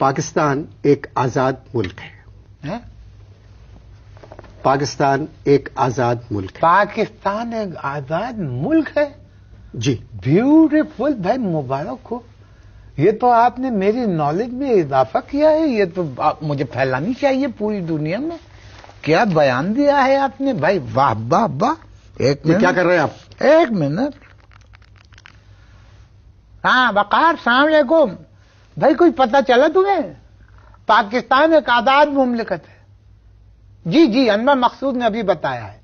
پاکستان ایک آزاد ملک ہے. پاکستان ایک آزاد ملک ہے. پاکستان ایک آزاد ملک ہے. جی بیوٹیفل بھائی، مبارک ہو. یہ تو آپ نے میری نالج میں اضافہ کیا ہے. یہ تو مجھے پھیلانی چاہیے پوری دنیا میں. کیا بیان دیا ہے آپ نے بھائی، واہ واہ واہ. ایک منٹ، کیا کر رہے ہیں آپ؟ ایک منٹ. ہاں وقار، السلام علیکم بھائی. کچھ پتہ چلا تمہیں؟ پاکستان ایک آزاد مملکت ہے. جی جی، انور مقصود نے ابھی بتایا ہے.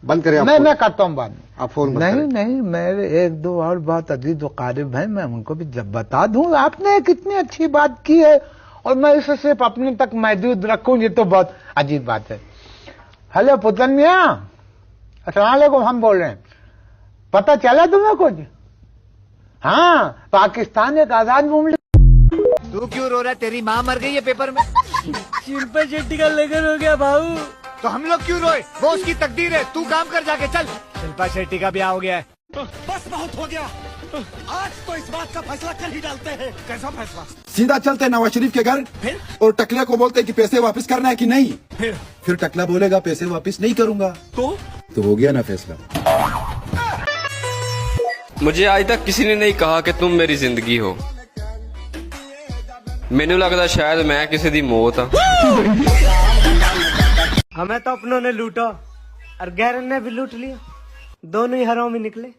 بند کریں آپ میں فون. کرتا ہوں بعد میں. آپ فون بند کریں. نہیں، میرے ایک دو اور بہت عزیز و قارب ہیں، میں ان کو بھی جب بتا دوں. آپ نے کتنی اچھی بات کی ہے اور میں اسے صرف اپنے تک محدود رکھوں، یہ تو بہت عجیب بات ہے. ہلو پتن میاں، السلام علیکم. ہم بول رہے ہیں، پتہ چلا تمہیں کچھ؟ ہاں، پاکستان ایک آزاد مملکت. تو کیوں رو رہا ہے؟ تیری ماں مر گئی ہے پیپر میں. شلپا شیٹی کا لگن ہو گیا بھاؤ. تو ہم لوگ کیوں روئے؟ وہ اس کی تقدیر ہے. تو کام کر جا کے. چل. شلپا شیٹی کا بیاہ ہو گیا ہے. بس بہت ہو گیا. آج تو اس بات کا فیصلہ کر ہی ڈالتے ہیں. کیسا فیصلہ؟ سیدھا چلتے نواز شریف کے گھر پھر اور ٹکلے کو بولتے کہ پیسے واپس کرنا ہے کہ نہیں. پھر ٹکلا بولے گا پیسے واپس نہیں کروں گا. تو ہو گیا نا فیصلہ. مجھے آج تک کسی نے نہیں کہا کہ تم میری زندگی ہو. مینو لگتا شاید میں کسی دی موت ہاں. ہمیں تو اپنوں نے لوٹا اور غیرن نے بھی لوٹ لیا. دونوں ہی حرامی نکلے.